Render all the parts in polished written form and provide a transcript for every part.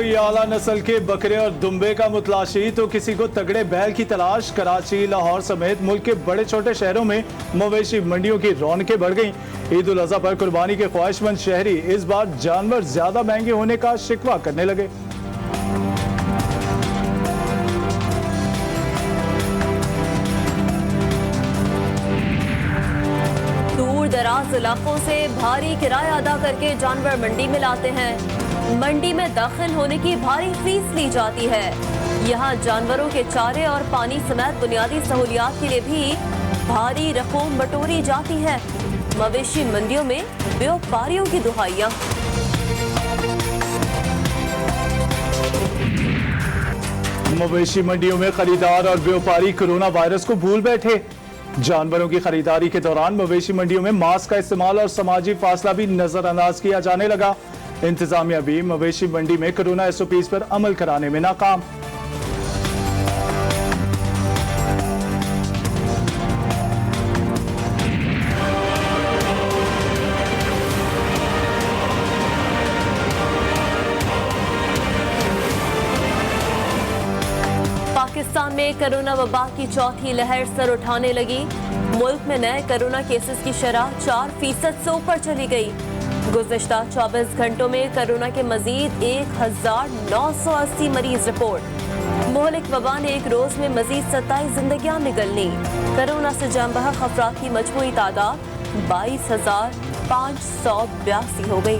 कोई आला नस्ल के बकरे और दुम्बे का मुतलाशी तो किसी को तगड़े बैल की तलाश। कराची, लाहौर समेत मुल्क के बड़े छोटे शहरों में मवेशी मंडियों की रौनकें बढ़ गईं। ईद उल अजहा पर कुर्बानी के ख्वाहिशमंद शहरी इस बार जानवर ज्यादा महंगे होने का शिकवा करने लगे। दूर दराज इलाकों से भारी किराया अदा करके जानवर मंडी में लाते हैं। मंडी में दाखिल होने की भारी फीस ली जाती है। यहाँ जानवरों के चारे और पानी समेत बुनियादी सहूलियात के लिए भी भारी रकूम बटोरी जाती है। मवेशी मंडियों में व्यापारियों की दुहाइयां। मवेशी मंडियों में खरीदार और व्यापारी कोरोना वायरस को भूल बैठे। जानवरों की खरीदारी के दौरान मवेशी मंडियों में मास्क का इस्तेमाल और समाजी फासला भी नजरअंदाज किया जाने लगा। इंतजामिया भी मवेशी मंडी में कोरोना एसओपीज पर अमल कराने में नाकाम। पाकिस्तान में कोरोना वबा की चौथी लहर सर उठाने लगी। मुल्क में नए कोरोना केसेस की शरह 4% से ऊपर चली गई। गुज़िश्ता 24 घंटों में कोरोना के मजीद 1980 मरीज रिपोर्ट। मोहलिक वबा ने एक रोज में मजीद 27 जिंदगियां निगलनी। कोरोना से जान बहक अफराद की मजमूई तादाद 22,582 हो गई।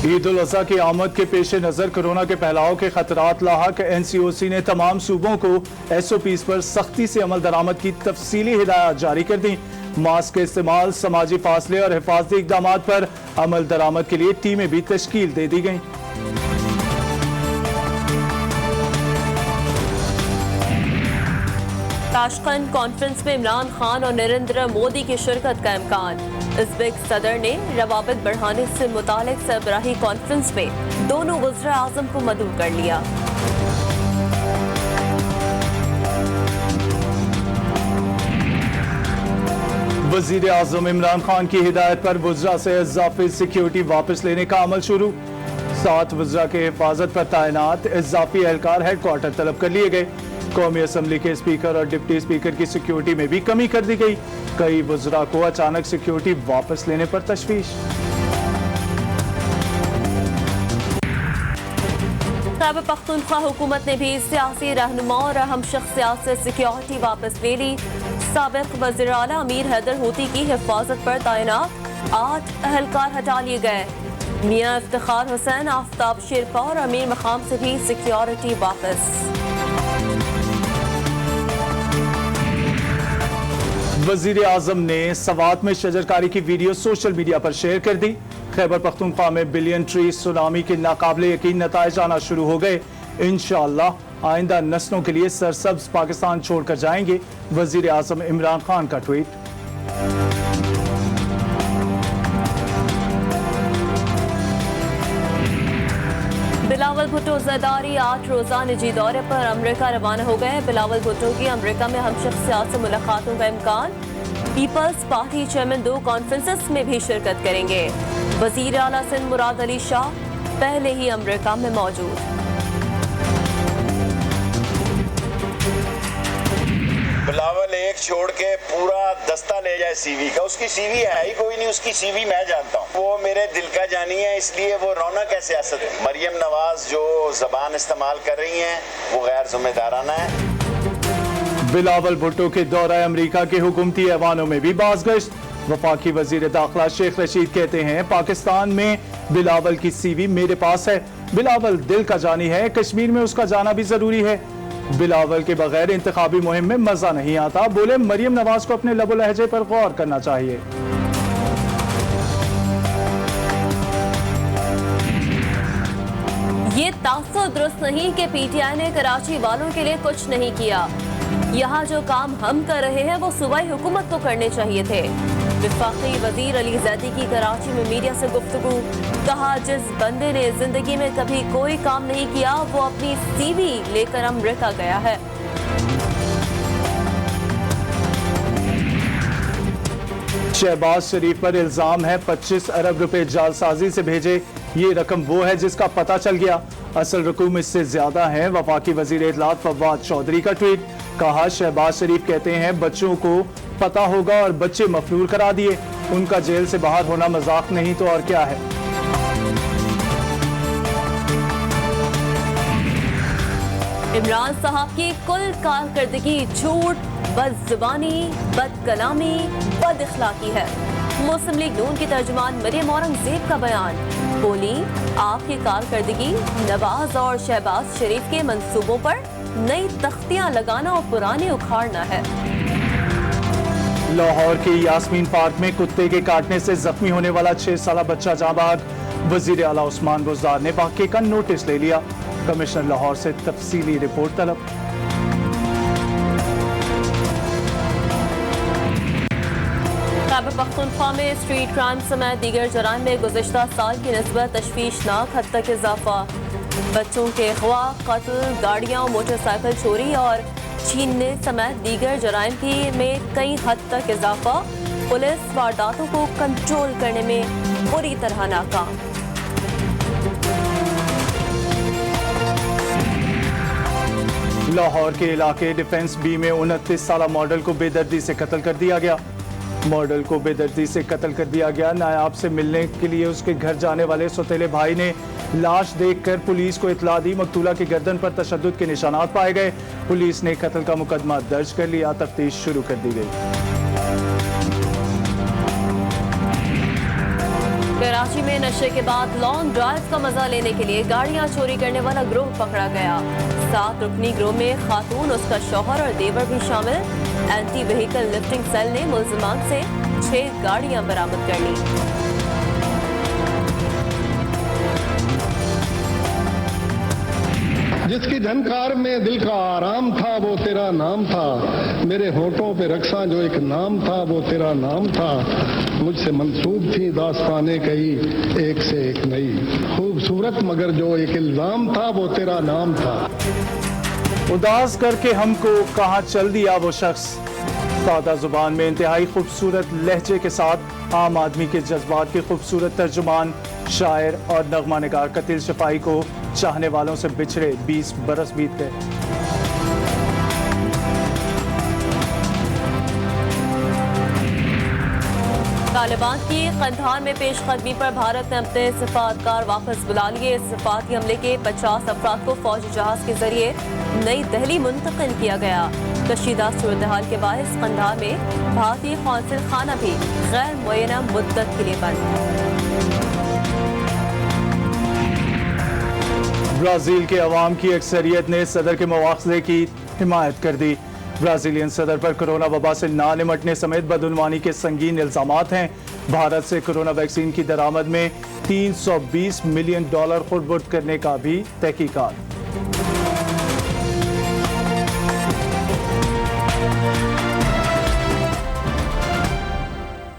ईद उल अजहा की आमद के पेश नजर कोरोना के फैलाव के खतरात लाहक NCOC ने तमाम सूबों को SOPs पर सख्ती से अमल दरामद की तफसीली हिदायत जारी कर दी। मास्क के इस्तेमाल, समाजी फासले और हिफाजती इकदाम पर अमल दरामद के लिए टीमें भी तश्कील दे दी गई। ताशकंद कॉन्फ्रेंस में इमरान खान और नरेंद्र मोदी की शिरकत का इम्कान। उज़्बेक सदर ने रवाबित बढ़ाने से मुतालिक सरबराही कॉन्फ्रेंस में दोनों वज़ीर आज़म को मदऊ कर लिया। वज़ीर आज़म इमरान खान की हिदायत पर वज़रा से इजाफी सिक्योरिटी वापस लेने का अमल शुरू। 7 वज़रा के हिफाजत पर तैनात इजाफी एहलकार हेडक्वार्टर तलब कर लिए गए। कौमी असम्बली के स्पीकर और डिप्टी स्पीकर की सिक्योरिटी में भी कमी कर दी गई। कई वज़रा को अचानक सिक्योरिटी वापस लेने पर तशवीश। खैबर पख्तूनख्वा हुकूमत ने भी सियासी रहनुमा और अहम शख्सियात से सिक्योरिटी वापस ले ली। साबिक वज़ीर आला अमीर हैदर होती की हिफाजत पर तैनात 8 अहलकार हटा लिए गए। मियां इफ्तिखार हुसैन, आफ्ताब शेरपा और अमीर मकाम से भी सिक्योरिटी वापस। वज़ीर आज़म ने सवात में शजरकारी की वीडियो सोशल मीडिया पर शेयर कर दी। खैबर पख्तूनख्वा में बिलियन ट्री सुनामी के नाकाबिले यकीन नताइज आना शुरू हो गए। इंशाअल्लाह आइंदा नस्लों के लिए सरसब्ज पाकिस्तान छोड़कर जाएंगे, वज़ीर आज़म इमरान खान का ट्वीट। बिलावल भुट्टो ज़रदारी 8 रोज़ा निजी दौरे पर अमरीका रवाना हो गए। बिलावल भुट्टो की अमरीका में हम शख्सियात से मुलाकातों का इम्कान। पीपल्स पार्टी चेयरमैन 2 कॉन्फ्रेंसेस में भी शिरकत करेंगे। वज़ीर आला सिंध मुराद अली शाह पहले ही अमरीका में मौजूद। बिलावल एक छोड़ के पूरा दस्ता ले जाए CV का। उसकी CV है ही कोई नहीं, उसकी CV मैं जानता हूँ। वो मेरे दिल का जानी है, इसलिए वो रौनक है सियासत में। मरियम नवाज जो जबान इस्तेमाल कर रही हैं वो गैर जिम्मेदाराना है। बिलावल भुट्टो के दौरा अमरीका के हुकूमती ऐवानों में भी बाज़गश्त। वफाकी वजीर दाखिला शेख रशीद कहते हैं पाकिस्तान में बिलावल की CV मेरे पास है। बिलावल दिल का जानी है, कश्मीर में उसका जाना भी जरूरी है। बिलावल के बगैर इंतखाबी मुहिम में मजा नहीं आता। बोले मरियम नवाज को अपने लबो लहजे पर गौर करना चाहिए। ये तासुर दुरुस्त नहीं कि PTI ने कराची वालों के लिए कुछ नहीं किया। यहाँ जो काम हम कर रहे हैं वो सूबाई हुकूमत को करने चाहिए थे। वफाकी वजीर अली जैदी की कराची में मीडिया से गुफ्तगू। कहा जिस बंदे ने जिंदगी में कभी कोई काम नहीं किया वो अपनी CV लेकर अमरीका गया है। शहबाज शरीफ पर इल्जाम है 25 अरब रुपए जालसाजी से भेजे। ये रकम वो है जिसका पता चल गया, असल रकूम इससे ज्यादा है। वफाकी वजीर इत्तलात फवाद चौधरी का ट्वीट, कहा शहबाज शरीफ कहते हैं बच्चों को पता होगा और बच्चे मफलूल करा दिए। उनका जेल से बाहर होना मजाक नहीं तो और क्या है। इमरान साहब की कुल कारकर्दगी झूठ, बदजुबानी, बदकलामी, बदअखलाकी है। मुस्लिम लीग नून की तर्जुमान मरियम औरंगजेब का बयान, बोली आपकी कारकर्दगी नवाज और शहबाज शरीफ के मंसूबों पर नई तख्तियां लगाना और पुराने उखाड़ना है। लाहौर के यास्मीन पार्क में कुत्ते के काटने से जख्मी होने वाला 6 साला बच्चा जाँ बहक। वजीर आला उस्मान बुज़दार ने वाक़े का नोटिस ले लिया। कमिश्नर लाहौर से तफसीली रिपोर्ट तलब। खैबर पख्तूनख्वा में स्ट्रीट क्राइम समेत दीगर जराइम में गुज़िश्ता साल की निस्बत तशवीशनाक हद तक इजाफा। बच्चों के अगवा, कत्ल, गाड़ियाँ, मोटरसाइकिल चोरी और छीनने समेत दीगर जराइम की में कई हद तक इजाफा। पुलिस वारदातों को कंट्रोल करने में बुरी तरह नाकाम। लाहौर के इलाके डिफेंस बी में 29 साला मॉडल को बेदर्दी से कत्ल कर दिया गया। मॉडल को बेदर्दी से कत्ल कर दिया गया। नायाब से मिलने के लिए उसके घर जाने वाले सौतेले भाई ने लाश देखकर पुलिस को इतला दी। मकतूला की गर्दन पर तशद्दुद के निशानात पाए गए। पुलिस ने कत्ल का मुकदमा दर्ज कर लिया। तफ्तीश शुरू कर दी गई। कराची में नशे के बाद लॉन्ग ड्राइव का मजा लेने के लिए गाड़ियां चोरी करने वाला गिरोह पकड़ा गया। 7 रुकनी गिरोह में खातून, उसका शौहर और देवर भी शामिल। एंटी व्हीकल लिफ्टिंग सेल ने मुल्जिमान से 6 गाड़ियां बरामद कर ली। जिसकी झनकार में दिल का आराम था वो तेरा नाम था, मेरे होठों पे रक्सा जो एक नाम था वो तेरा नाम था। मुझसे मंसूब थी दास्ताने कई एक से एक नई, खूबसूरत मगर जो एक इल्जाम था वो तेरा नाम था। उदास करके हमको कहाँ चल दिया वो शख्स। सादा जुबान में इंतहाई खूबसूरत लहजे के साथ आम आदमी के जज्बात के खूबसूरत तर्जुमान, शायर और नगमा निगार कतिल शफाई को चाहने वालों से बिछड़े 20 बरस बीत गए। तालिबान की कंधार में पेशकदमी पर भारत ने अपने सिफारतकार वापस बुला लिए। सिफारती हमले के 50 अफराद को फौजी जहाज के जरिए नई दिल्ली मुंतकिल किया गया। कशीदा सूरत हाल के बायस कंधार में भारतीय कौंसिल खाना भी गैर मुअय्यना मुद्दत के लिए बंद। ब्राजील के अवाम की अक्सरियत ने सदर के मुआवजे की हिमायत कर दी। ब्राजीलियन सदर पर कोरोना वबा से ना निमटने समेत बदउनवानी के संगीन इल्जामात हैं। भारत से कोरोना वैक्सीन की दरामद में $320 मिलियन खुर्द-बुर्द करने का भी तहकीकात।